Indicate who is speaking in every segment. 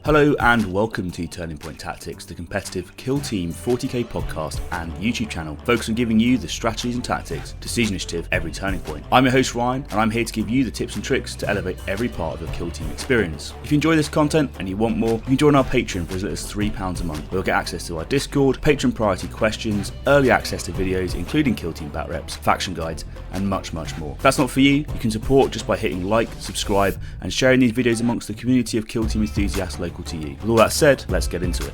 Speaker 1: Hello and welcome to Turning Point Tactics, the competitive Kill Team 40k podcast and YouTube channel focused on giving you the strategies and tactics to siege initiative every turning point. I'm your host Ryan and I'm here to give you the tips and tricks to elevate every part of your Kill Team experience. If you enjoy this content and you want more, you can join our Patreon for as little as £3 a month. We'll get access to our Discord, patron priority questions, early access to videos including Kill Team bat reps, faction guides and much more. If that's not for you, you can support just by hitting like, subscribe and sharing these videos amongst the community of Kill Team enthusiasts local to you. With all that said, let's get into it.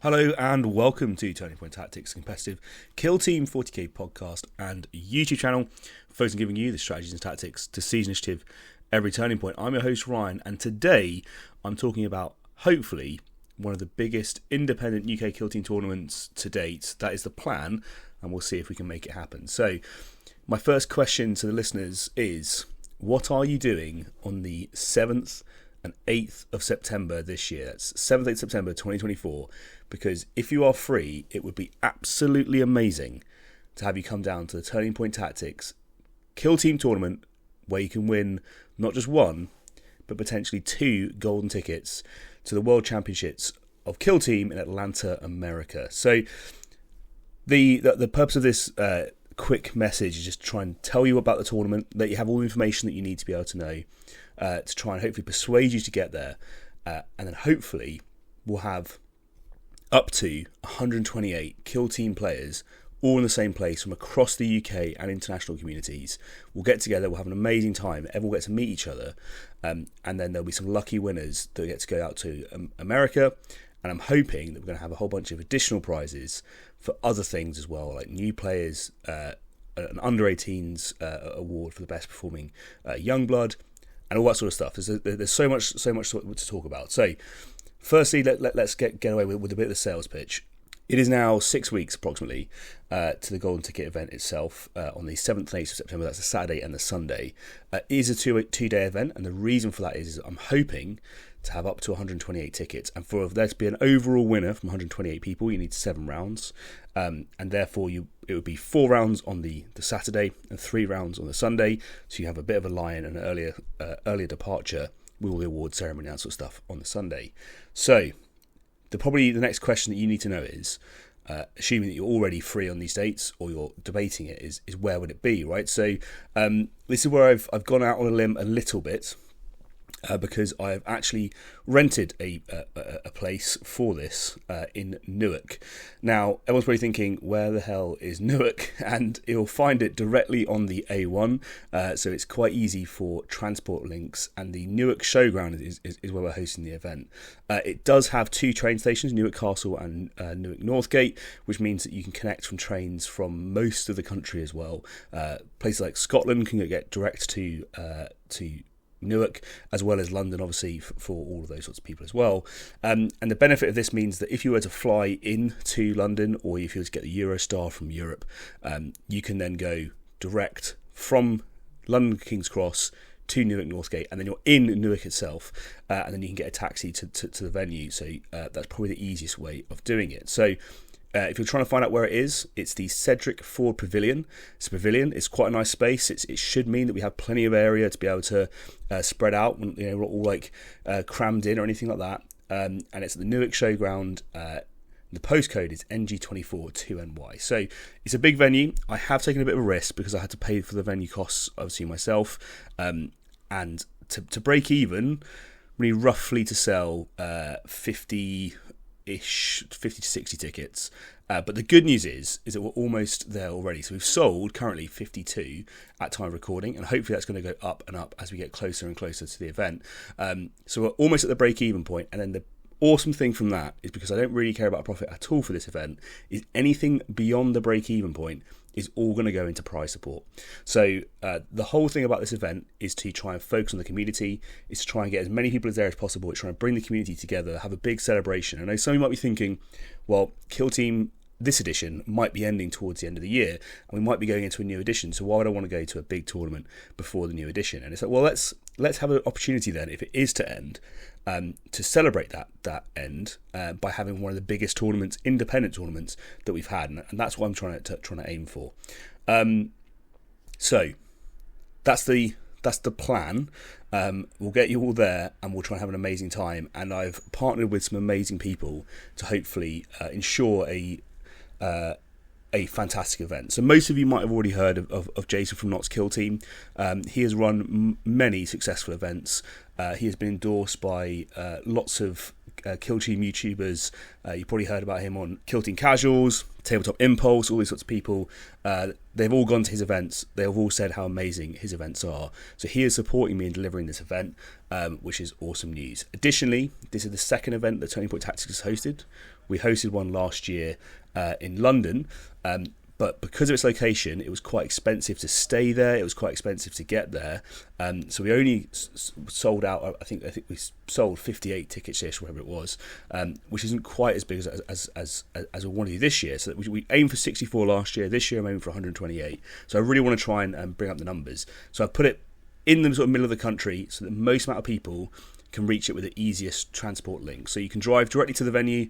Speaker 1: Hello and welcome to Turning Point Tactics, competitive Kill Team 40k podcast and YouTube channel, focused on giving you the strategies and tactics to siege initiative every turning point. I'm your host Ryan, and today I'm talking about hopefully one of the biggest independent UK Kill Team tournaments to date. That is the plan, and we'll see if we can make it happen. So, my first question to the listeners is: what are you doing on the 7th and 8th of September this year? That's 7th, 8th September 2024. Because if you are free, it would be absolutely amazing to have you come down to the Turning Point Tactics Kill Team tournament where you can win not just one, but potentially 2 golden tickets to the World Championships of Kill Team in Atlanta, America. So the purpose of this quick message is just to try and tell you about the tournament, that you have all the information that you need to be able to know, to try and hopefully persuade you to get there, and then hopefully we'll have up to 128 Kill Team players all in the same place from across the UK and international communities. We'll get together, we'll have an amazing time, everyone will get to meet each other, and then there'll be some lucky winners that get to go out to America. And I'm hoping that we're going to have a whole bunch of additional prizes for other things as well, like new players, an under-18s award for the best performing young blood, and all that sort of stuff. There's so much to talk about. So, firstly, let's get away with a bit of the sales pitch. It is now 6 weeks approximately to the Golden Ticket event itself on the 7th and 8th of September. That's the Saturday and the Sunday. It is a two-day event, and the reason for that is I'm hoping to have up to 128 tickets, and for there to be an overall winner from 128 people, you need 7 rounds, and therefore it would be 4 rounds on the Saturday and 3 rounds on the Sunday, so you have a bit of a lie-in and an earlier departure with all the award ceremony and that sort of stuff on the Sunday. So probably the next question that you need to know is, assuming that you're already free on these dates or you're debating it, is where would it be, right? So this is where I've gone out on a limb a little bit, because I've actually rented a place for this in Newark. Now, everyone's probably thinking, where the hell is Newark? And you'll find it directly on the A1, so it's quite easy for transport links, and the Newark Showground is where we're hosting the event. It does have 2 train stations, Newark Castle and Newark Northgate, which means that you can connect from trains from most of the country as well. Places like Scotland can get direct to Newark, as well as London, obviously, for all of those sorts of people as well. And the benefit of this means that if you were to fly into London, or if you were to get the Eurostar from Europe, you can then go direct from London King's Cross to Newark Northgate, and then you're in Newark itself, and then you can get a taxi to the venue. So that's probably the easiest way of doing it. So if you're trying to find out where it is, it's the Cedric Ford Pavilion. It's a pavilion. It's quite a nice space. It should mean that we have plenty of area to be able to spread out. We're not all crammed in or anything like that. And it's at the Newark Showground. The postcode is NG24-2NY. So it's a big venue. I have taken a bit of a risk because I had to pay for the venue costs, obviously, myself. And to break even, we need roughly to sell 50 to 60 tickets, but the good news is that we're almost there already. So we've sold currently 52 at time of recording, and hopefully that's going to go up and up as we get closer and closer to the event. So we're almost at the break-even point, and then the awesome thing from that is, because I don't really care about profit at all for this event, is anything beyond the break-even point is all going to go into prize support. So the whole thing about this event is to try and focus on the community, is to try and get as many people as there as possible, to try and bring the community together, have a big celebration. I know some of you might be thinking, well, Kill Team this edition might be ending towards the end of the year, and we might be going into a new edition, so why would I want to go to a big tournament before the new edition? And it's like, well, let's have an opportunity then, if it is to end, to celebrate that end by having one of the biggest tournaments, independent tournaments that we've had, and that's what I'm trying to aim for. So that's the That's the plan. We'll get you all there, and we'll try and have an amazing time. And I've partnered with some amazing people to hopefully ensure a fantastic event. So most of you might have already heard of Jason from Knott's Kill Team. He has run many successful events. He has been endorsed by lots of Kill Team YouTubers. You probably heard about him on Kill Team Casuals, Tabletop Impulse, all these sorts of people. They've all gone to his events. They've all said how amazing his events are. So he is supporting me in delivering this event, which is awesome news. Additionally, this is the second event that Turning Point Tactics has hosted. We hosted one last year in London, but because of its location, it was quite expensive to stay there. It was quite expensive to get there, so we only sold out. I think we sold 58 tickets ish, whatever it was, which isn't quite as big as we want to do this year. So we aimed for 64 last year. This year I'm aiming for 128. So I really want to try and bring up the numbers. So I've put it in the sort of middle of the country, so the most amount of people can reach it with the easiest transport link. So you can drive directly to the venue,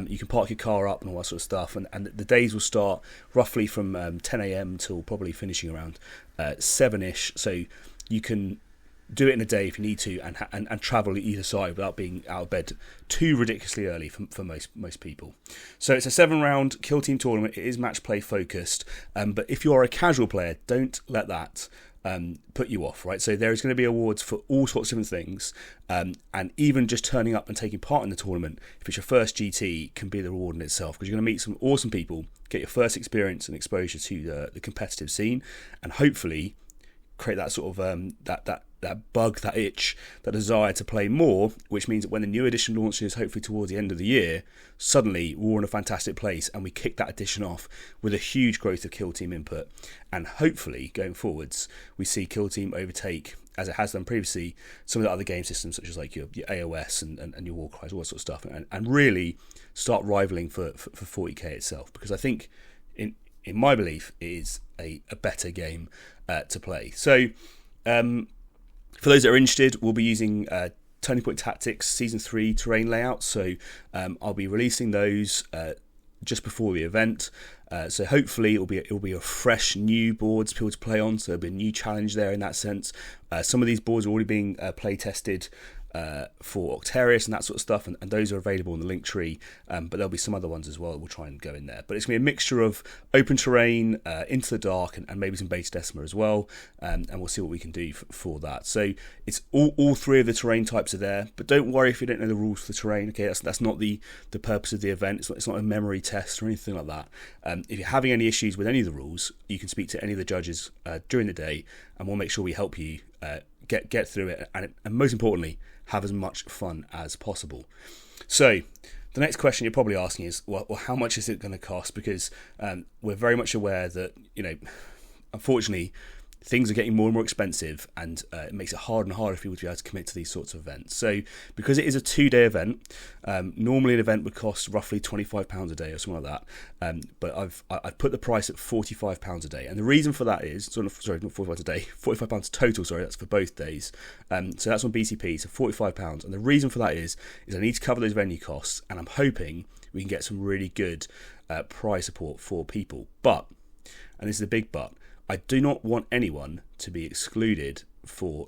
Speaker 1: you can park your car up and all that sort of stuff, and the days will start roughly from 10 a.m. till probably finishing around 7ish. So you can do it in a day if you need to, and travel either side without being out of bed too ridiculously early for most people. So it's a 7-round Kill Team tournament. It is match play focused, but if you are a casual player, don't let that put you off, right? So there is going to be awards for all sorts of different things, and even just turning up and taking part in the tournament, if it's your first GT, can be the reward in itself, because you're going to meet some awesome people, get your first experience and exposure to the competitive scene, and hopefully create that sort of that bug, that itch, that desire to play more, which means that when the new edition launches, hopefully towards the end of the year, suddenly we're in a fantastic place and we kick that edition off with a huge growth of Kill Team input. And hopefully, going forwards, we see Kill Team overtake, as it has done previously, some of the other game systems, such as like your AOS and your Warcries, all that sort of stuff, and really start rivaling for 40k itself. Because I think, in my belief, it is a better game to play. So, for those that are interested, we'll be using Turning Point Tactics Season 3 terrain layouts. So I'll be releasing those just before the event. So hopefully it'll be a fresh new boards for people to play on. So there'll be a new challenge there in that sense. Some of these boards are already being play tested for Octarius and that sort of stuff, and those are available in the link tree, but there'll be some other ones as well that we'll try and go in there. But it's going to be a mixture of open terrain, into the dark, and maybe some base Decima as well, and we'll see what we can do for that. So it's all three of the terrain types are there, but don't worry if you don't know the rules for the terrain. Okay, that's not the purpose of the event. It's not a memory test or anything like that. If you're having any issues with any of the rules, you can speak to any of the judges during the day, and we'll make sure we help you get through it, and most importantly, have as much fun as possible. So the next question you're probably asking is, well, how much is it going to cost? Because we're very much aware that, unfortunately, things are getting more and more expensive, and it makes it harder and harder for people to be able to commit to these sorts of events. So because it is a 2-day event, normally an event would cost roughly £25 a day or something like that, but I've put the price at £45 a day, and the reason for that is, not £45 a day, £45 total, that's for both days. So that's on BCP, so £45, and the reason for that is I need to cover those venue costs, and I'm hoping we can get some really good prize support for people. But, and this is a big but, I do not want anyone to be excluded for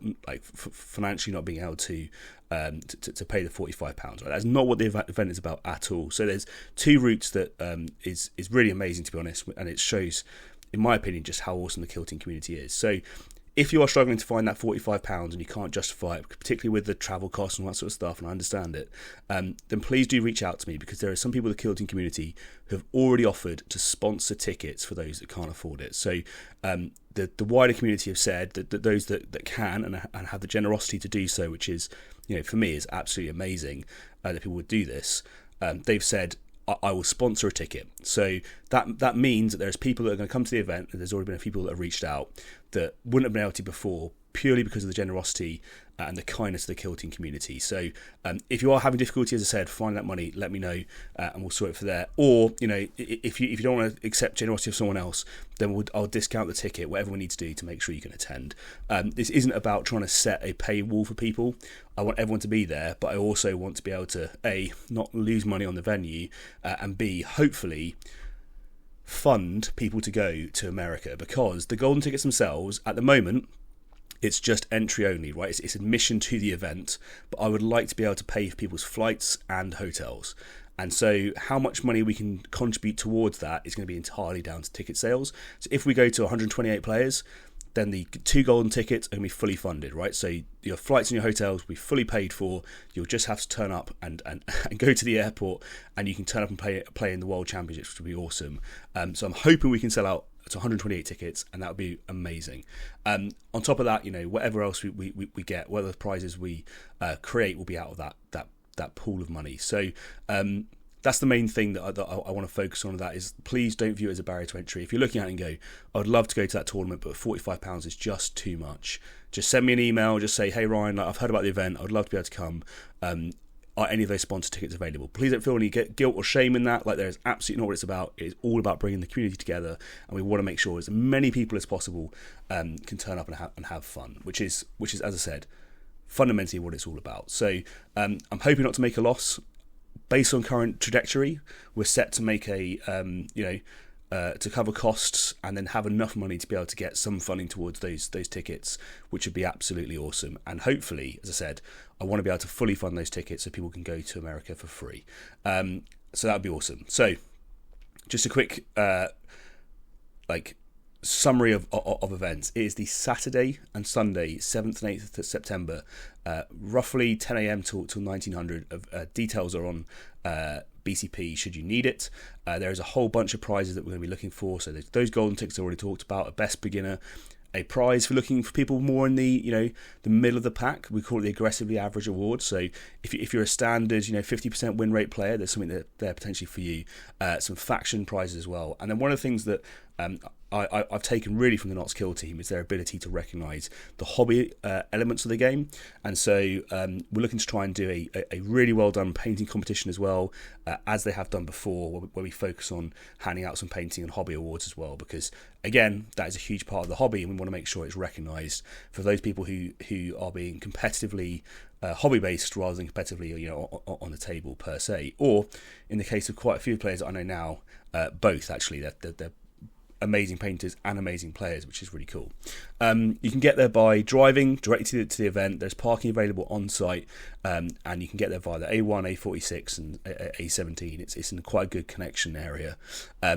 Speaker 1: financially not being able to pay the £45. Right? That's not what the event is about at all. So there's two routes that is really amazing, to be honest, and it shows, in my opinion, just how awesome the Kill Team community is. So if you are struggling to find that £45 and you can't justify it, particularly with the travel costs and all that sort of stuff, and I understand it, then please do reach out to me, because there are some people in the Kill Team community who have already offered to sponsor tickets for those that can't afford it. So the wider community have said that those that can and have the generosity to do so, which is, for me, is absolutely amazing that people would do this. They've said, I will sponsor a ticket. So that means that there's people that are going to come to the event, and there's already been a few people that have reached out that wouldn't have been able to before, purely because of the generosity and the kindness of the Kill Team community. So if you are having difficulty, as I said, finding that money, let me know, and we'll sort it for there. Or, if you don't want to accept generosity of someone else, then I'll discount the ticket, whatever we need to do to make sure you can attend. This isn't about trying to set a paywall for people. I want everyone to be there, but I also want to be able to, A, not lose money on the venue, and B, hopefully fund people to go to America, because the golden tickets themselves, at the moment, it's just entry only, right? It's admission to the event, but I would like to be able to pay for people's flights and hotels. And so how much money we can contribute towards that is going to be entirely down to ticket sales. So if we go to 128 players, then the 2 golden tickets are going to be fully funded, right? So your flights and your hotels will be fully paid for. You'll just have to turn up and go to the airport, and you can turn up and play in the World Championships, which would be awesome. So I'm hoping we can sell out to 128 tickets, and that would be amazing. On top of that, whatever else we get, whatever the prizes we create will be out of that pool of money. So that's the main thing that I want to focus on. That is, please don't view it as a barrier to entry. If you're looking at it and go, I would love to go to that tournament, but £45 is just too much, just send me an email, just say, hey Ryan, I've heard about the event, I would love to be able to come. Are any of those sponsor tickets available? Please don't feel any guilt or shame in that. Like, there is absolutely not what it's about. It is all about bringing the community together, and we want to make sure as many people as possible can turn up and have fun, which is, as I said, fundamentally what it's all about. So I'm hoping not to make a loss. Based on current trajectory, we're set to make to cover costs and then have enough money to be able to get some funding towards those tickets, which would be absolutely awesome. And hopefully, as I said, I want to be able to fully fund those tickets so people can go to America for free. So that would be awesome. So just a quick summary of events. It is the Saturday and Sunday, 7th and 8th of September, roughly 10 a.m. till 1900. Details are on BCP should you need it. There is a whole bunch of prizes that we're going to be looking for. So those golden tickets I already talked about, a best beginner, a prize for looking for people more in the middle of the pack. We call it the aggressively average award. So if you're a standard 50% win rate player, there's something there potentially for you. Some faction prizes as well. And then one of the things that I've taken really from the Knots Kill team is their ability to recognise the hobby elements of the game. And so we're looking to try and do a really well done painting competition as well, as they have done before, where we focus on handing out some painting and hobby awards as well, because again, that is a huge part of the hobby, and we want to make sure it's recognised for those people who are being competitively hobby based rather than competitively on the table per se, or in the case of quite a few players that I know now, both actually. They're amazing painters and amazing players, which is really cool. You can get there by driving directly to the event. There's parking available on site, and you can get there via the A1, A46 and A17. It's in quite a good connection area.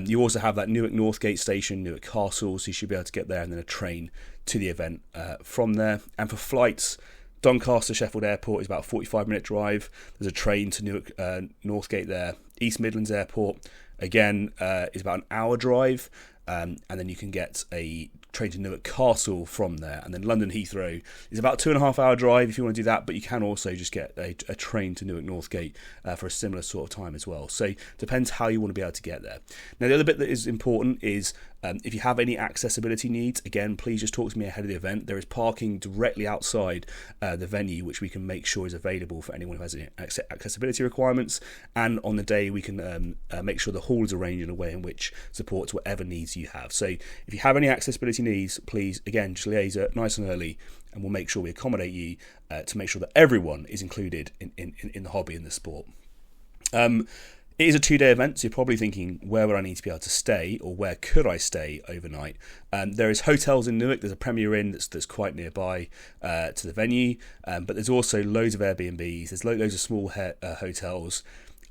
Speaker 1: You also have that Newark Northgate station, Newark Castle, so you should be able to get there, and then a train to the event from there. And for flights, Doncaster Sheffield Airport is about a 45-minute drive. There's a train to Newark Northgate there. East Midlands Airport, again, is about an hour drive. And then you can get a train to Newark Castle from there. And then London Heathrow is about a 2.5 hour drive if you want to do that, but you can also just get a train to Newark Northgate for a similar sort of time as well. So depends how you want to be able to get there. Now, the other bit that is important is if you have any accessibility needs, again, please just talk to me ahead of the event. There is parking directly outside the venue, which we can make sure is available for anyone who has any accessibility requirements. And on the day, we can make sure the hall is arranged in a way in which supports whatever needs you have. So if you have any accessibility needs, please, again, just liaise nice and early, and we'll make sure we accommodate you to make sure that everyone is included in the hobby and the sport. It is a 2-day event, so you're probably thinking, where would I need to be able to stay, or where could I stay overnight? There is hotels in Newark. There's a Premier Inn that's quite nearby to the venue, but there's also loads of Airbnbs. There's loads of small hotels.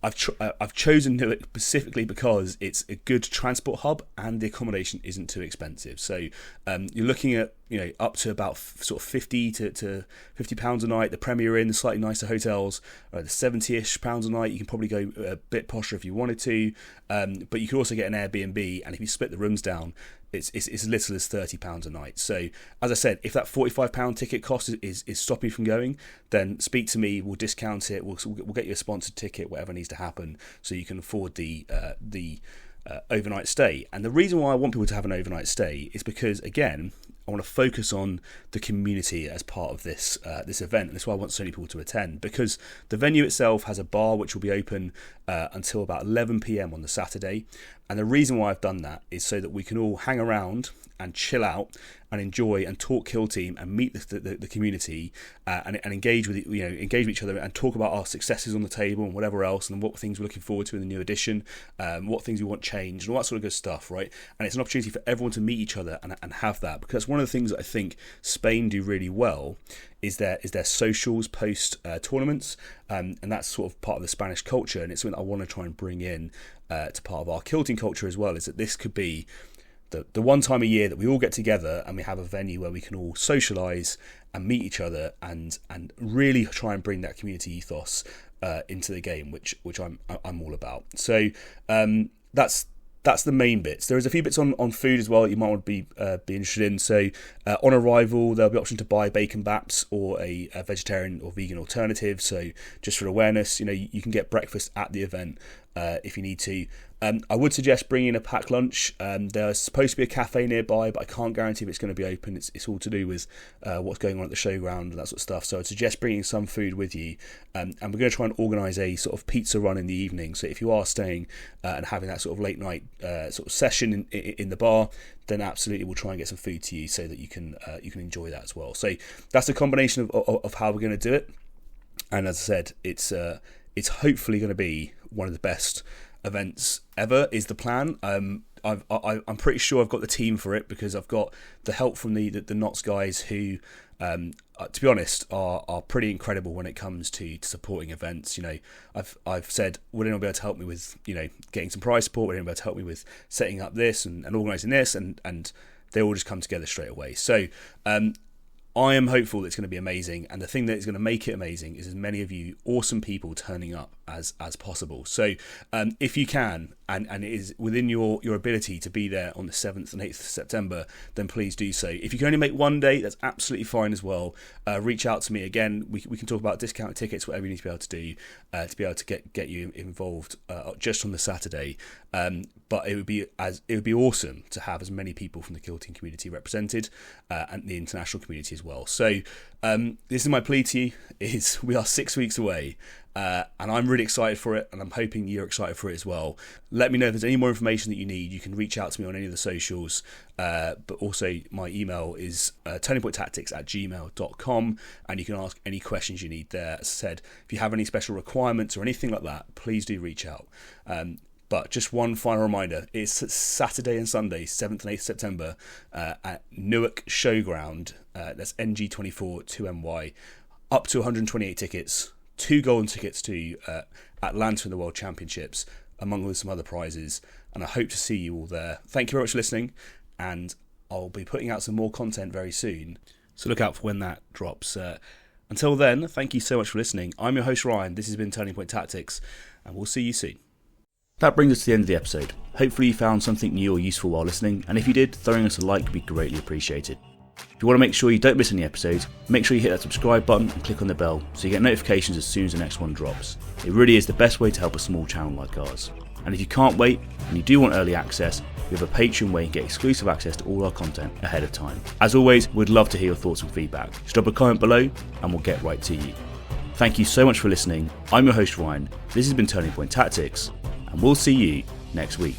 Speaker 1: I've chosen Newark specifically because it's a good transport hub and the accommodation isn't too expensive. So you're looking at up to about sort of £50 to £50 a night. The Premier Inn, the slightly nicer hotels, the £70-ish a night. You can probably go a bit posher if you wanted to, but you could also get an Airbnb, and if you split the rooms down, it's as little as £30 a night. So as I said, if that £45 ticket cost is stopping you from going, then speak to me. We'll discount it. We'll get you a sponsored ticket, whatever needs to happen, so you can afford the overnight stay. And the reason why I want people to have an overnight stay is because, again, I want to focus on the community as part of this event, and that's why I want so many people to attend, because the venue itself has a bar which will be open until about 11 p.m. on the Saturday, And the reason why I've done that is so that we can all hang around and chill out and enjoy and talk Kill Team and meet the community and engage with each other and talk about our successes on the table and whatever else, and what things we're looking forward to in the new edition, what things we want changed and all that sort of good stuff, right? And it's an opportunity for everyone to meet each other and have that, because one of the things that I think Spain do really well is their socials post tournaments, and that's sort of part of the Spanish culture, and it's something I want to try and bring in to part of our Kill Team culture as well, is that this could be the one time a year that we all get together and we have a venue where we can all socialise and meet each other and really try and bring that community ethos into the game, which I'm all about. So that's the main bits. There is a few bits on food as well that you might want to be interested in. So on arrival, there'll be option to buy bacon baps or a vegetarian or vegan alternative. So just for awareness, you can get breakfast at the event if you need to. I would suggest bringing a packed lunch. There's supposed to be a cafe nearby, but I can't guarantee if it's going to be open. It's all to do with what's going on at the showground and that sort of stuff. So I'd suggest bringing some food with you. And we're going to try and organise a sort of pizza run in the evening. So if you are staying and having that sort of late night sort of session in the bar, then absolutely we'll try and get some food to you so that you can enjoy that as well. So that's a combination of how we're going to do it. And as I said, it's hopefully going to be one of the best events ever is the plan. I'm pretty sure I've got the team for it, because I've got the help from the Knots guys who, to be honest, are pretty incredible when it comes to supporting events. I've said, would anyone be able to help me with getting some prize support? Would anyone be able to help me with setting up this and organising this? And they all just come together straight away. So I am hopeful that it's going to be amazing, and the thing that is going to make it amazing is as many of you awesome people turning up as possible. So if you can, and it is within your ability to be there on the 7th and 8th of September, then please do so. If you can only make one day, that's absolutely fine as well. Reach out to me. Again, we can talk about discount tickets, whatever you need to be able to do to be able to get you involved just on the Saturday. But it would be awesome to have as many people from the Kill Team community represented, and the international community as well. So this is my plea to you: is we are 6 weeks away. And I'm really excited for it, and I'm hoping you're excited for it as well. Let me know if there's any more information that you need. You can reach out to me on any of the socials, but also my email is turningpointtactics@gmail.com, and you can ask any questions you need there. As I said, if you have any special requirements or anything like that, please do reach out. But just one final reminder, it's Saturday and Sunday, 7th and 8th September, at Newark Showground. That's NG24 2MY, up to 128 tickets. 2 golden tickets to Atlanta in the World Championships, among some other prizes, and I hope to see you all there. Thank you very much for listening, and I'll be putting out some more content very soon, so look out for when that drops. Until then, thank you so much for listening. I'm your host Ryan, this has been Turning Point Tactics, and we'll see you soon. That brings us to the end of the episode. Hopefully you found something new or useful while listening, and if you did, throwing us a like would be greatly appreciated. If you want to make sure you don't miss any episodes, make sure you hit that subscribe button and click on the bell so you get notifications as soon as the next one drops. It really is the best way to help a small channel like ours. And if you can't wait and you do want early access, we have a Patreon where you can get exclusive access to all our content ahead of time. As always, we'd love to hear your thoughts and feedback. Just drop a comment below and we'll get right to you. Thank you so much for listening. I'm your host Ryan, this has been Turning Point Tactics, and we'll see you next week.